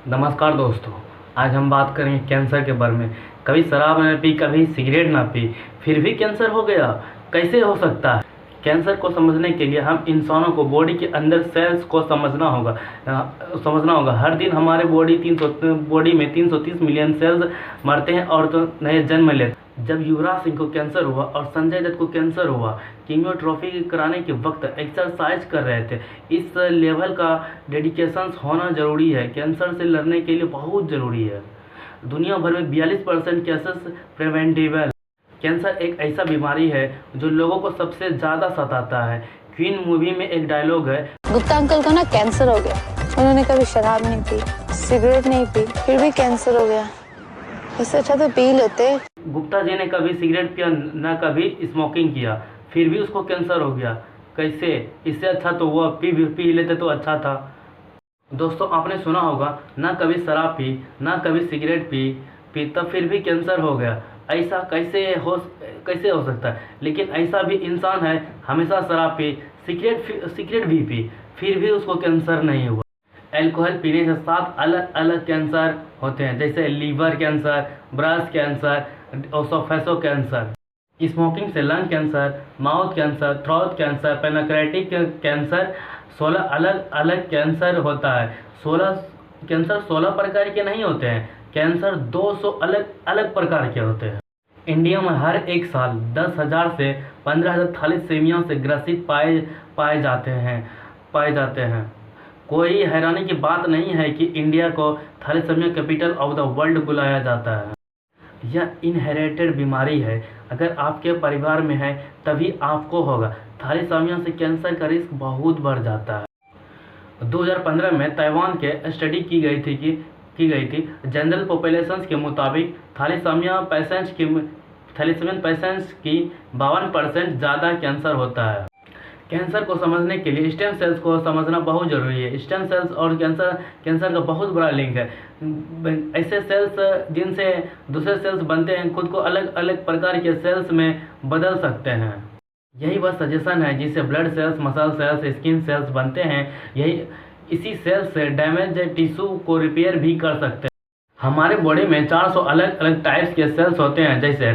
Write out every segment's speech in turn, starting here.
नमस्कार दोस्तों। आज हम बात करेंगे कैंसर के बारे में। कभी शराब ना पी, कभी सिगरेट ना पी, फिर भी कैंसर हो गया, कैसे हो सकता है? कैंसर को समझने के लिए हम इंसानों को बॉडी के अंदर सेल्स को समझना होगा। हर दिन हमारे बॉडी में 330 मिलियन सेल्स मरते हैं और तो नए जन्म लेते हैं। जब युवराज सिंह को कैंसर हुआ और संजय दत्त को कैंसर हुआ, कीमोथेरेपी कराने के वक्त एक्सरसाइज कर रहे थे। इस लेवल का डेडिकेशन होना ज़रूरी है, कैंसर से लड़ने के लिए बहुत ज़रूरी है। दुनिया भर में 42% केसेस प्रिवेंटेबल। कैंसर एक ऐसा बीमारी है जो लोगों को सबसे ज़्यादा सताता है। क्वीन मूवी में एक डायलॉग है, गुप्ता अंकल को ना कैंसर हो गया। उन्होंने कभी शराब नहीं पी, सिगरेट नहीं पी, फिर भी कैंसर हो गया। इससे अच्छा तो पी लेते। गुप्ता जी ने कभी सिगरेट पिया न कभी स्मोकिंग किया, फिर भी उसको कैंसर हो गया। कैसे? इससे अच्छा तो वो पी लेते तो अच्छा था। दोस्तों, आपने सुना होगा, ना कभी शराब पी, ना कभी सिगरेट पी तब फिर भी कैंसर हो गया। ऐसा कैसे हो सकता है? लेकिन ऐसा भी इंसान है, हमेशा शराब पी, सिगरेट भी पी, फिर भी उसको कैंसर नहीं हुआ। अल्कोहल पीने से 7 अलग अलग कैंसर होते हैं, जैसे liver cancer, breast cancer, oesophagus cancer. Smoking से lung cancer, mouth cancer, throat cancer, pancreatic cancer, 16 अलग अलग कैंसर होता है। 16 प्रकार के नहीं होते हैं, कैंसर 200 अलग अलग प्रकार के होते हैं। इंडिया में हर एक साल 10,000 से 15,000 थैलेसीमिया से ग्रसित पाए जाते हैं। कोई हैरानी की बात नहीं है कि इंडिया को thalassaemia capital of the world बुलाया जाता है। यह इनहेरिटेड बीमारी है, अगर आपके परिवार में है तभी आपको होगा। थैलेसीमिया से कैंसर का रिस्क बहुत बढ़ जाता है। 2015 में ताइवान के स्टडी की गई थी। जनरल पॉपुलेशन के मुताबिक थैलेसीमिया पेशेंट्स की 52% ज़्यादा कैंसर होता है। कैंसर को समझने के लिए स्टेम सेल्स को समझना बहुत ज़रूरी है। स्टेम सेल्स और कैंसर का बहुत बड़ा लिंक है। ऐसे सेल्स जिनसे दूसरे सेल्स बनते हैं, खुद को अलग अलग प्रकार के सेल्स में बदल सकते हैं। यही वह सजेशन है जिससे blood cells, muscle cells, skin cells बनते हैं। इसी सेल्स से डैमेज टिश्यू को रिपेयर भी कर सकते हैं। हमारे बॉडी में 400 अलग अलग टाइप्स के सेल्स होते हैं, जैसे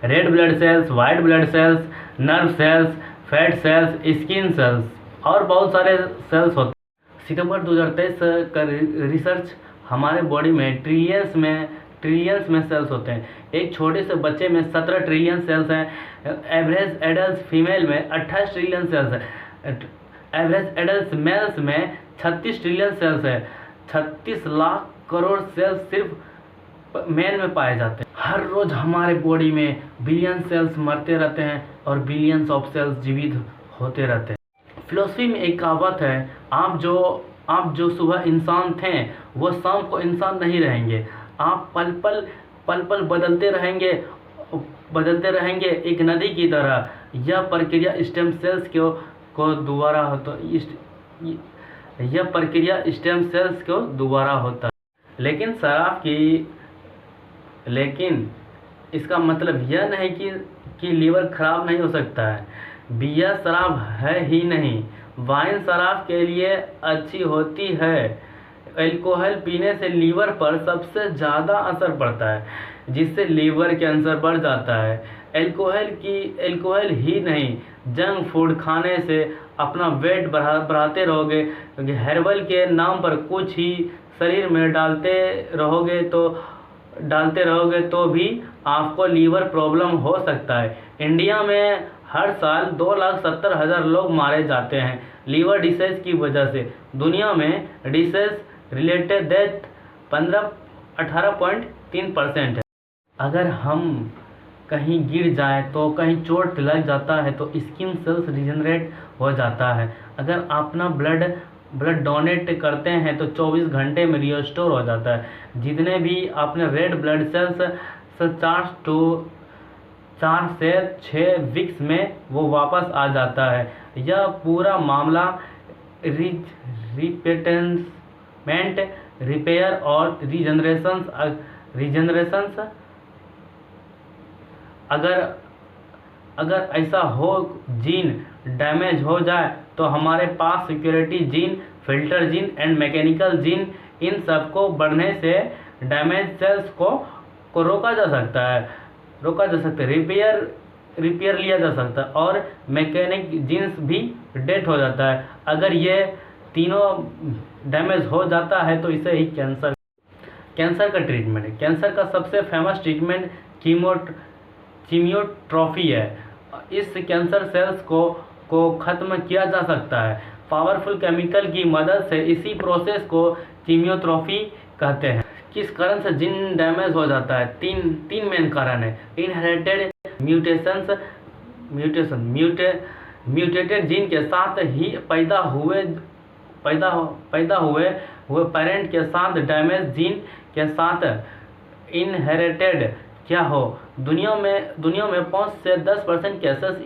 red blood cells, white blood cells, nerve cells, fat cells, skin cells और बहुत सारे सेल्स होते हैं। सितंबर 2023 का रिसर्च, हमारे बॉडी में ट्रिलियंस में सेल्स होते हैं। एक छोटे से बच्चे में 17 ट्रिलियन सेल्स हैं। एवरेज एडल्ट फीमेल में 28 ट्रिलियन सेल्स है। एवरेज एडल्ट मेल्स में 36 ट्रिलियन सेल्स है। 36 लाख करोड़ सेल्स सिर्फ मेल में पाए जाते हैं। हर रोज हमारे बॉडी में बिलियन सेल्स मरते रहते हैं और बिलियंस ऑफ सेल्स जीवित होते रहते हैं। फिलॉसफी में एक कहावत है, आप जो सुबह इंसान थे वो शाम को इंसान नहीं रहेंगे। आप पल पल बदलते रहेंगे एक नदी की तरह। यह प्रक्रिया स्टेम सेल्स को दोबारा होता है। लेकिन इसका मतलब यह नहीं कि लीवर खराब नहीं हो सकता है। बियर शराब है ही नहीं, वाइन शराब के लिए अच्छी होती है। अल्कोहल पीने से लीवर पर सबसे ज़्यादा असर पड़ता है, जिससे लीवर कैंसर बढ़ जाता है। अल्कोहल ही नहीं, जंक फूड खाने से अपना वेट बढ़ाते रहोगे, क्योंकि हेर्बल के नाम पर कुछ ही शरीर में डालते रहोगे तो भी आपको लीवर प्रॉब्लम हो सकता है। इंडिया में हर साल 2,70,000 लोग मारे जाते हैं लीवर डिसीज की वजह से। दुनिया में डिसीज रिलेटेड डेथ 18.3% है। अगर हम कहीं गिर जाए तो कहीं चोट लग जाता है तो स्किन सेल्स रिजनरेट हो जाता है। अगर अपना ब्लड डोनेट करते हैं तो 24 घंटे में रिस्टोर हो जाता है। जितने भी आपने रेड ब्लड सेल्स 4 से 6 वीक्स में वो वापस आ जाता है। यह पूरा मामला रिप्लेसमेंट, रिपेयर और रीजनरेशन अगर ऐसा हो, जीन डैमेज हो जाए तो हमारे पास security gene, filter gene and mechanical gene इन सब को बढ़ने से डैमेज सेल्स को रोका जा सकता है, रिपेयर लिया जा सकता है, और मैकेनिक जीन्स भी डेथ हो जाता है। अगर ये तीनों डैमेज हो जाता है तो इसे ही कैंसर का ट्रीटमेंट है। कैंसर का सबसे फेमस ट्रीटमेंट कीमोथेरेपी है। इस कैंसर सेल्स को ख़त्म किया जा सकता है पावरफुल केमिकल की मदद से। इसी प्रोसेस को कीमोथेरेपी कहते हैं। किस कारण से जीन डैमेज हो जाता है? तीन मेन कारण है। इनहेरिटेड म्यूटेटेड जीन के साथ ही पैदा हुए पेरेंट के साथ डैमेज जीन के साथ इनहेरिटेड क्या हो। दुनिया में 5 से 10% केसेस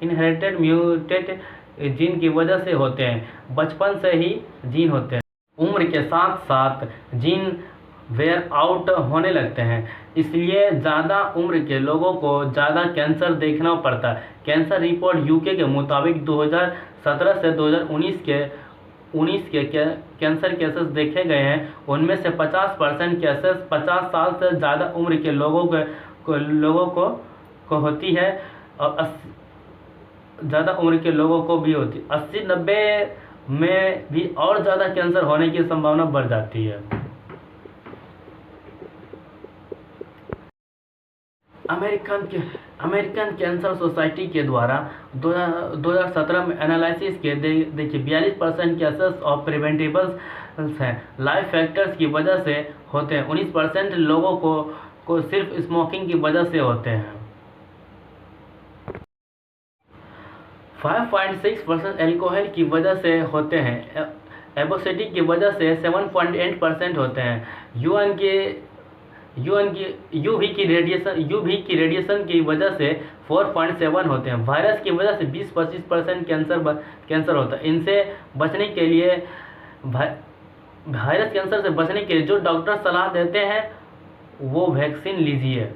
इनहेरिटेड म्यूटेट जीन की वजह से होते हैं। बचपन से ही जीन होते हैं। उम्र के साथ साथ जीन वेयर आउट होने लगते हैं, इसलिए ज़्यादा उम्र के लोगों को ज़्यादा कैंसर देखना पड़ता है। कैंसर रिपोर्ट यूके के मुताबिक 2017 से 2019 के कैंसर केसेस देखे गए हैं। उनमें से 50% केसेस 50 साल से ज़्यादा उम्र के लोगों को होती है, और ज़्यादा उम्र के लोगों को भी होती है। 80-90 में भी और ज़्यादा कैंसर होने की संभावना बढ़ जाती है। अमेरिकन कैंसर सोसाइटी के द्वारा 2017 में एनालिसिस के देखिए 42% केसेस ऑफ प्रिवेंटेबल्स हैं, लाइफ फैक्टर्स की वजह से होते हैं। 19% लोगों को सिर्फ स्मोकिंग की वजह से होते हैं। 5.6% अल्कोहल की वजह से होते हैं। ओबेसिटी की वजह से 7.8% होते हैं। यूवी की रेडिएशन की वजह से 4.7 होते हैं। वायरस की वजह से 20-25% कैंसर होता है। इनसे बचने के लिए वायरस कैंसर से बचने के लिए जो डॉक्टर सलाह देते हैं वो वैक्सीन लीजिए।